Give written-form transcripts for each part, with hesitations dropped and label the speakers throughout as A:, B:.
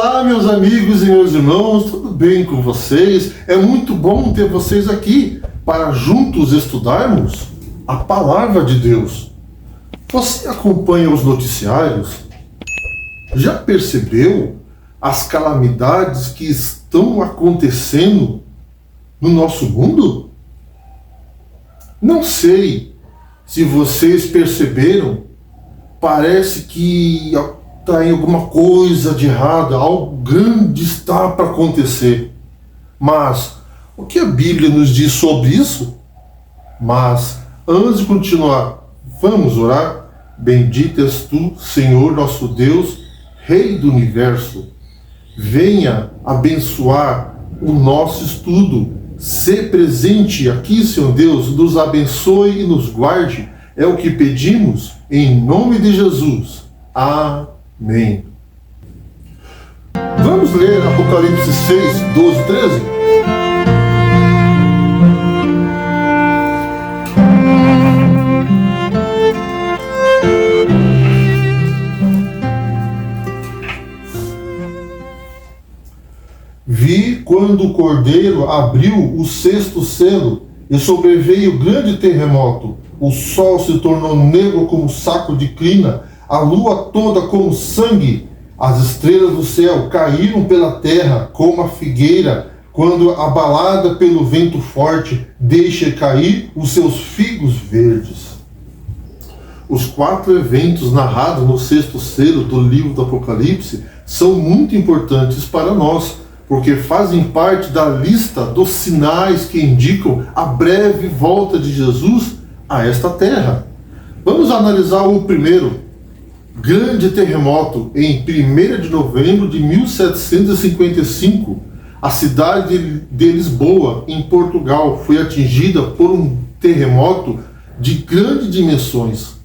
A: Olá, meus amigos e meus irmãos, tudo bem com vocês? É muito bom ter vocês aqui para juntos estudarmos a Palavra de Deus. Você acompanha os noticiários? Já percebeu as calamidades que estão acontecendo no nosso mundo? Não sei se vocês perceberam, parece que tem alguma coisa de errado, algo grande está para acontecer. Mas o que a Bíblia nos diz sobre isso? Mas antes de continuar, vamos orar. Bendito és tu, Senhor nosso Deus, Rei do Universo. Venha abençoar o nosso estudo. Ser presente aqui, Senhor Deus, nos abençoe e nos guarde. É o que pedimos em nome de Jesus. Amém. Vamos ler Apocalipse 6, 12, 13? Vi quando o Cordeiro abriu o sexto selo e sobreveio grande terremoto. O sol se tornou negro como saco de crina, a lua toda como sangue. As estrelas do céu caíram pela terra como a figueira, quando, abalada pelo vento forte, deixa cair os seus figos verdes. Os 4 eventos narrados no sexto selo do livro do Apocalipse são muito importantes para nós, porque fazem parte da lista dos sinais que indicam a breve volta de Jesus a esta terra. Vamos analisar o primeiro. Grande terremoto em 1º de novembro de 1755. A cidade de Lisboa, em Portugal, foi atingida por um terremoto de grandes dimensões.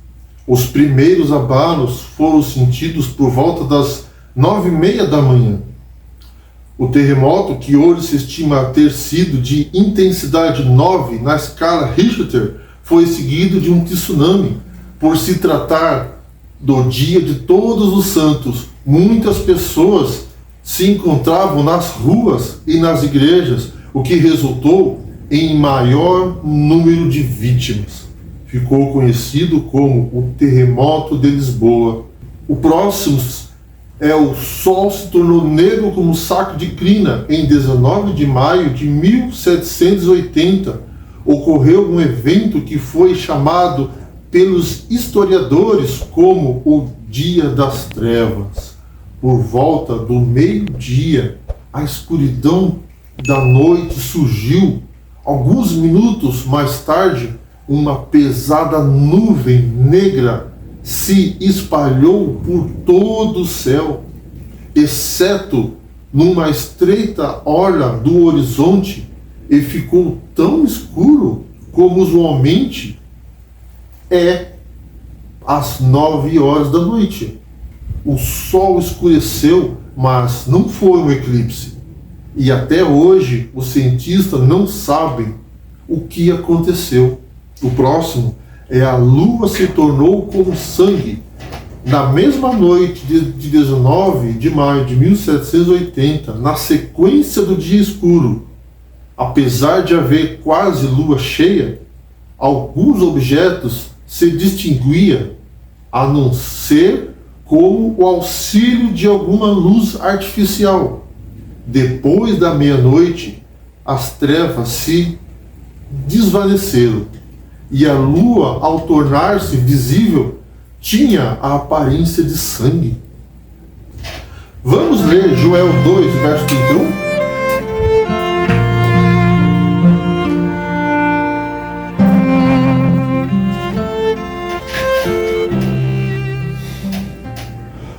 A: Os primeiros abalos foram sentidos por volta das 9h30 da manhã. O terremoto, que hoje se estima ter sido de intensidade 9 na escala Richter, foi seguido de um tsunami. Por se tratar do dia de Todos os Santos, muitas pessoas se encontravam nas ruas e nas igrejas, o que resultou em maior número de vítimas. Ficou conhecido como o Terremoto de Lisboa. O próximo é o sol se tornou negro como um saco de crina. Em 19 de maio de 1780, ocorreu um evento que foi chamado pelos historiadores como o Dia das Trevas. Por volta do meio-dia, a escuridão da noite surgiu. Alguns minutos mais tarde, uma pesada nuvem negra se espalhou por todo o céu, exceto numa estreita orla do horizonte, e ficou tão escuro como usualmente é às 9 horas da noite. O sol escureceu, mas não foi um eclipse. E até hoje os cientistas não sabem o que aconteceu. O próximo é a lua se tornou como sangue. Na mesma noite de 19 de maio de 1780, na sequência do dia escuro, apesar de haver quase lua cheia, alguns objetos se distinguia, a não ser como o auxílio de alguma luz artificial. Depois da meia-noite, as trevas se desvaneceram, e a lua, ao tornar-se visível, tinha a aparência de sangue. Vamos ler Joel 2, verso 31?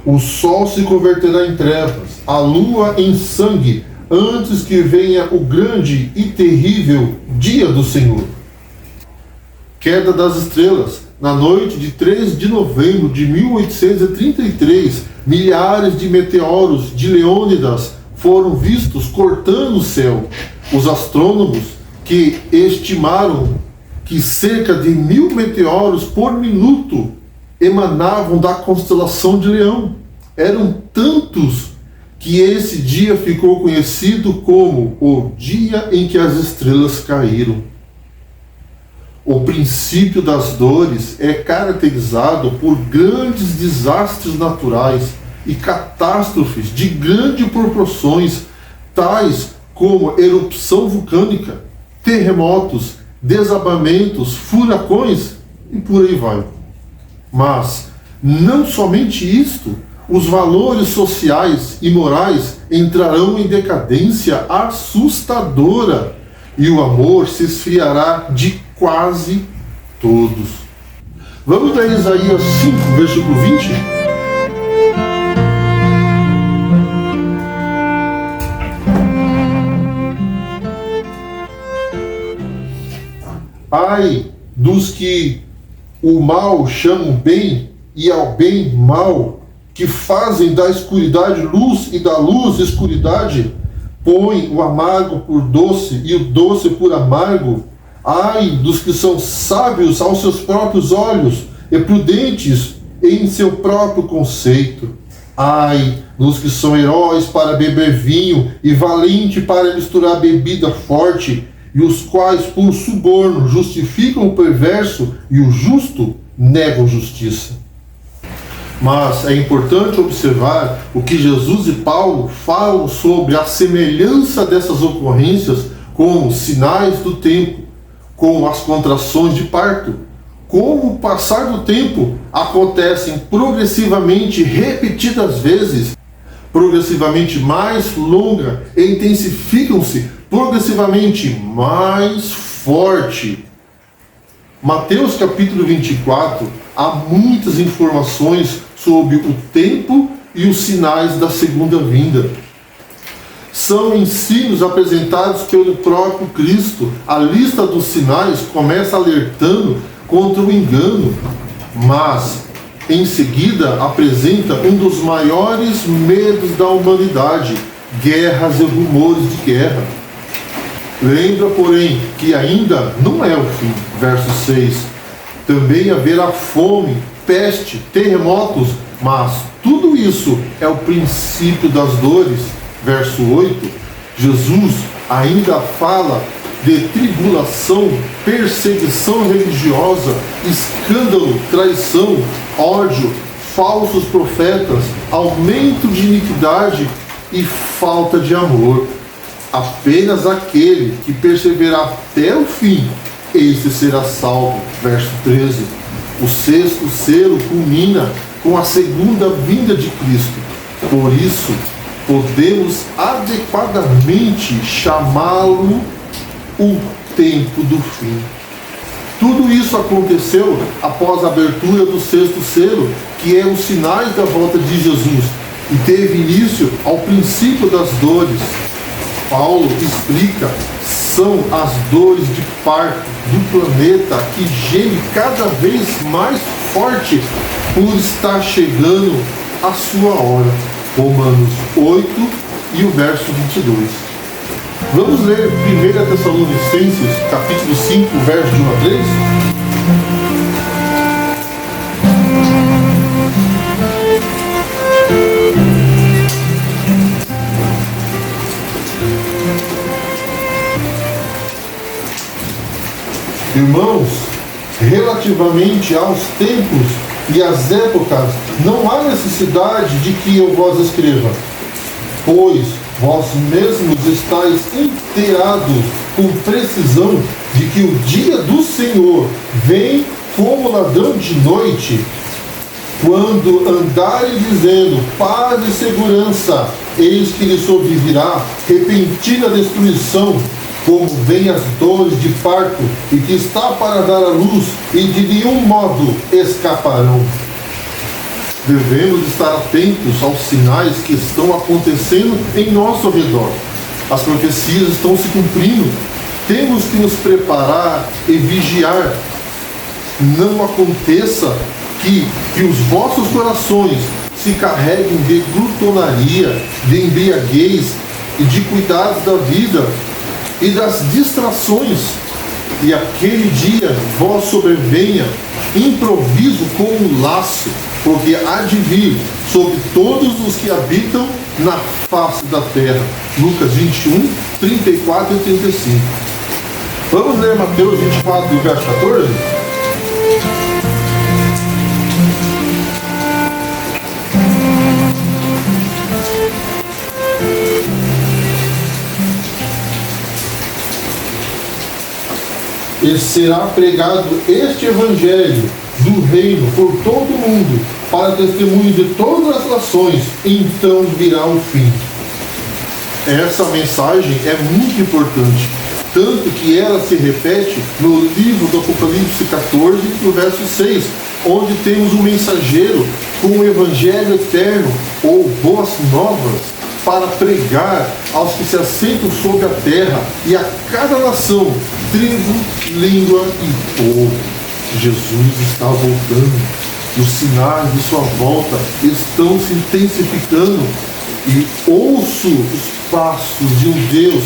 A: O sol se converterá em trevas, a lua em sangue, antes que venha o grande e terrível dia do Senhor. Queda das estrelas. Na noite de 3 de novembro de 1833, milhares de meteoros de Leônidas foram vistos cortando o céu. Os astrônomos, que estimaram que cerca de 1000 meteoros por minuto emanavam da constelação de Leão. Eram tantos que esse dia ficou conhecido como o dia em que as estrelas caíram. O princípio das dores é caracterizado por grandes desastres naturais e catástrofes de grandes proporções, tais como erupção vulcânica, terremotos, desabamentos, furacões e por aí vai. Mas não somente isto, os valores sociais e morais entrarão em decadência assustadora e o amor se esfriará de quase todos. Vamos ler Isaías 5, versículo 20? Ai dos que o mal chamam bem e ao bem mal, que fazem da escuridade luz e da luz escuridade, põem o amargo por doce e o doce por amargo. Ai dos que são sábios aos seus próprios olhos e prudentes em seu próprio conceito. Ai dos que são heróis para beber vinho e valente para misturar bebida forte, e os quais por suborno justificam o perverso e o justo negam justiça. Mas é importante observar o que Jesus e Paulo falam sobre a semelhança dessas ocorrências com os sinais do tempo, com as contrações de parto. Com o passar do tempo, acontecem progressivamente, repetidas vezes, progressivamente mais longa, e intensificam-se progressivamente mais forte. Mateus capítulo 24, há muitas informações sobre o tempo e os sinais da segunda vinda. São ensinos apresentados pelo próprio Cristo. A lista dos sinais começa alertando contra o engano, mas em seguida apresenta um dos maiores medos da humanidade: guerras e rumores de guerra. Lembra, porém, que ainda não é o fim. Verso 6. Também haverá fome, peste, terremotos, mas tudo isso é o princípio das dores. Verso 8. Jesus ainda fala de tribulação, perseguição religiosa, escândalo, traição, ódio, falsos profetas, aumento de iniquidade e falta de amor. Apenas aquele que perseverar até o fim, esse será salvo. Verso 13. O sexto selo culmina com a segunda vinda de Cristo. Por isso, podemos adequadamente chamá-lo o tempo do fim. Tudo isso aconteceu após a abertura do sexto selo, que é os sinais da volta de Jesus, e teve início ao princípio das dores. Paulo explica, são as dores de parto do planeta que geme cada vez mais forte por estar chegando a sua hora. Romanos 8 e o verso 22. Vamos ler 1 Tessalonicenses, capítulo 5, verso de 1 a 3? Irmãos, relativamente aos tempos e às épocas, não há necessidade de que eu vos escreva, pois vós mesmos estáis inteirados com precisão de que o dia do Senhor vem como ladrão de noite. Quando andarem dizendo paz e segurança, eis que lhe sobrevirá repentina destruição, como vem as dores de parto, e que está para dar à luz, e de nenhum modo escaparão. Devemos estar atentos aos sinais que estão acontecendo em nosso redor. As profecias estão se cumprindo. Temos que nos preparar e vigiar. Não aconteça que os vossos corações se carreguem de glutonaria, de embriaguez e de cuidados da vida e das distrações, e aquele dia vós sobrevenha improviso com um laço, porque há de vir sobre todos os que habitam na face da terra. Lucas 21, 34 e 35. Vamos ler Mateus 24, verso 14? E será pregado este evangelho do reino por todo o mundo, para testemunho de todas as nações, então virá o fim. Essa mensagem é muito importante, tanto que ela se repete no livro do Apocalipse 14, no verso 6, onde temos um mensageiro com o evangelho eterno, ou boas novas, para pregar aos que se assentam sobre a terra e a cada nação, tribo, língua e povo. Jesus está voltando. Os sinais de sua volta estão se intensificando e ouço os passos de um Deus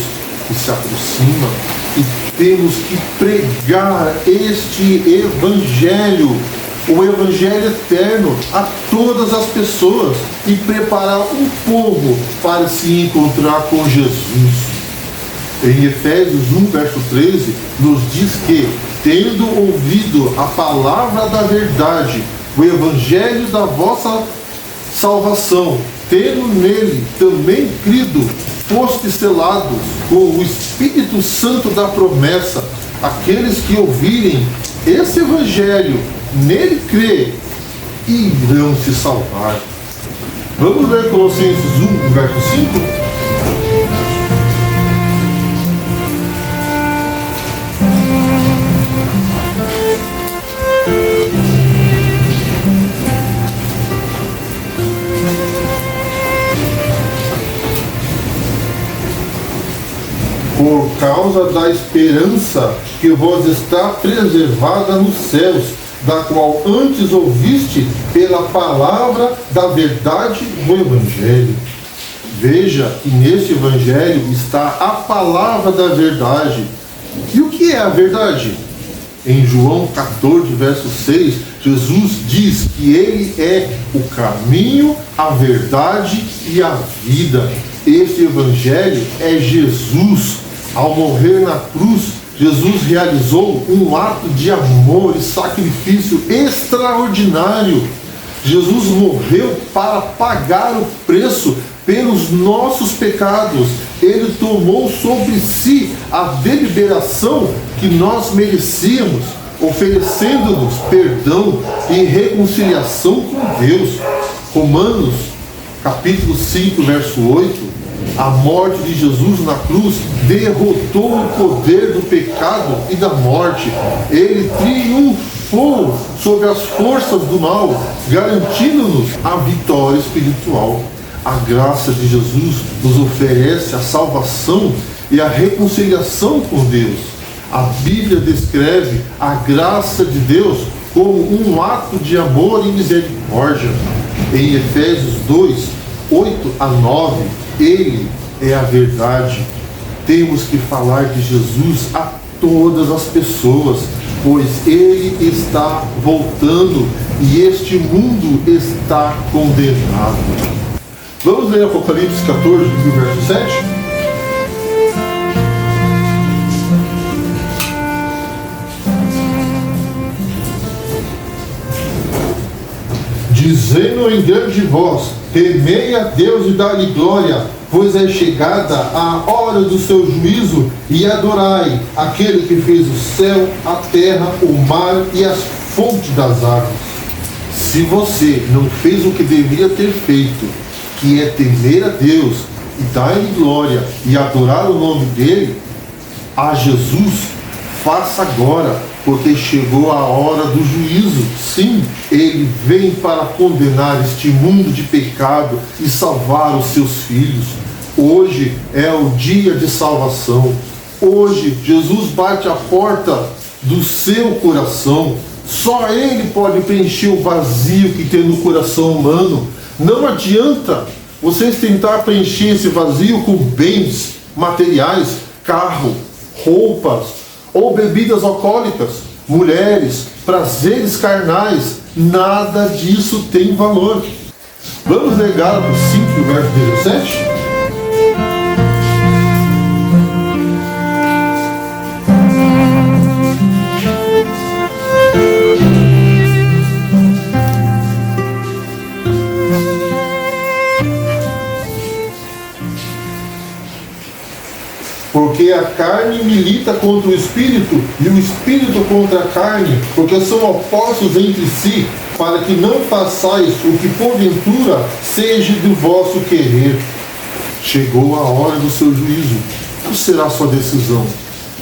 A: que se aproxima, e temos que pregar este evangelho, o evangelho eterno, a todas as pessoas e preparar um povo para se encontrar com Jesus. Em Efésios 1, verso 13, nos diz que, tendo ouvido a palavra da verdade, o evangelho da vossa salvação, tendo nele também crido, fostes selados com o Espírito Santo da promessa. Aqueles que ouvirem esse evangelho, nele crê, irão se salvar. Vamos ler Colossenses 1, verso 5? Por causa da esperança que vos está preservada nos céus, da qual antes ouviste pela palavra da verdade do Evangelho. Veja que neste Evangelho está a palavra da verdade. E o que é a verdade? Em João 14, verso 6, Jesus diz que Ele é o caminho, a verdade e a vida. Este Evangelho é Jesus. Ao morrer na cruz, Jesus realizou um ato de amor e sacrifício extraordinário. Jesus morreu para pagar o preço pelos nossos pecados. Ele tomou sobre si a deliberação que nós merecíamos, oferecendo-nos perdão e reconciliação com Deus. Romanos, capítulo 5, verso 8. A morte de Jesus na cruz derrotou o poder do pecado e da morte. Ele triunfou sobre as forças do mal, garantindo-nos a vitória espiritual. A graça de Jesus nos oferece a salvação e a reconciliação com Deus. A Bíblia descreve a graça de Deus como um ato de amor e misericórdia. Em Efésios 2, 8 a 9, Ele é a verdade. Temos que falar de Jesus a todas as pessoas, pois Ele está voltando e este mundo está condenado. Vamos ler Apocalipse 14, verso 7? Dizendo em grande voz: temei a Deus e dai-lhe glória, pois é chegada a hora do seu juízo, e adorai aquele que fez o céu, a terra, o mar e as fontes das águas. Se você não fez o que deveria ter feito, que é temer a Deus e dar-lhe glória e adorar o nome dele, a Jesus, faça agora, porque chegou a hora do juízo. Sim, ele vem para condenar este mundo de pecado e salvar os seus filhos. Hoje é o dia de salvação. Hoje Jesus bate a porta do seu coração. Só Ele pode preencher o vazio que tem no coração humano. Não adianta vocês tentar preencher esse vazio com bens materiais, carro, roupas ou bebidas alcoólicas, mulheres, prazeres carnais. Nada disso tem valor. Vamos ler Gálatas 5, verso 17? Porque a carne milita contra o Espírito, e o Espírito contra a carne, porque são opostos entre si, para que não façais o que porventura seja do vosso querer. Chegou a hora do seu juízo. Qual será a sua decisão?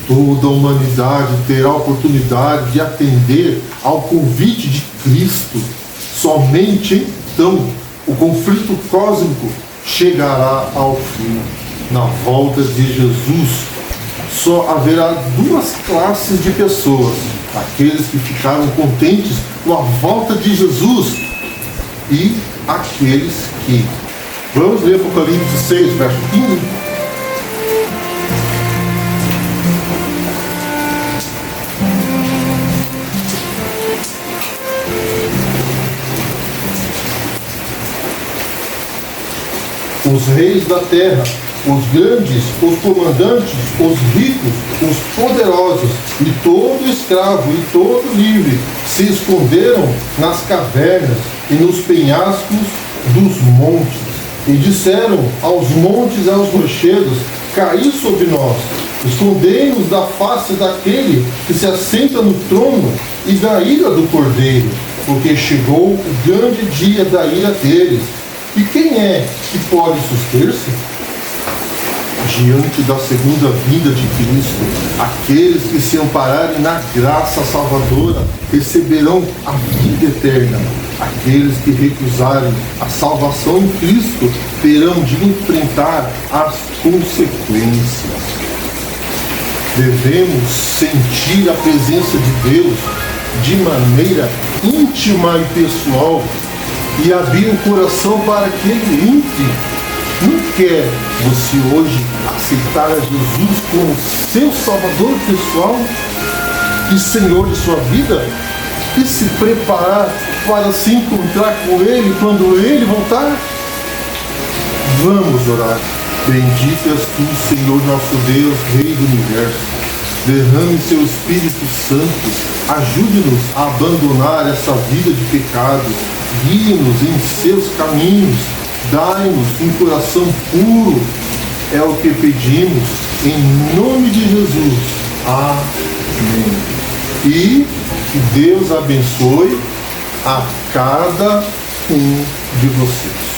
A: Toda a humanidade terá a oportunidade de atender ao convite de Cristo. Somente então o conflito cósmico chegará ao fim. Na volta de Jesus, só haverá duas classes de pessoas: aqueles que ficaram contentes com a volta de Jesus e aqueles que... Vamos ler Apocalipse 6, verso 15. Os reis da terra, os grandes, os comandantes, os ricos, os poderosos, e todo escravo e todo livre se esconderam nas cavernas e nos penhascos dos montes, e disseram aos montes e aos rochedos: caí sobre nós, escondei-nos da face daquele que se assenta no trono e da ira do Cordeiro, porque chegou o grande dia da ira deles. E quem é que pode suster-se? Diante da segunda vinda de Cristo, aqueles que se ampararem na graça salvadora receberão a vida eterna. Aqueles que recusarem a salvação em Cristo terão de enfrentar as consequências. Devemos sentir a presença de Deus de maneira íntima e pessoal e abrir o coração para que Ele entre. Não quer você hoje aceitar a Jesus como seu Salvador pessoal e Senhor de sua vida e se preparar para se encontrar com Ele quando Ele voltar? Vamos orar. Bendito és tu, Senhor nosso Deus, Rei do Universo. Derrame seu Espírito Santo, ajude-nos a abandonar essa vida de pecado, guie-nos em seus caminhos, dai-nos um coração puro, é o que pedimos, em nome de Jesus. Amém. E que Deus abençoe a cada um de vocês.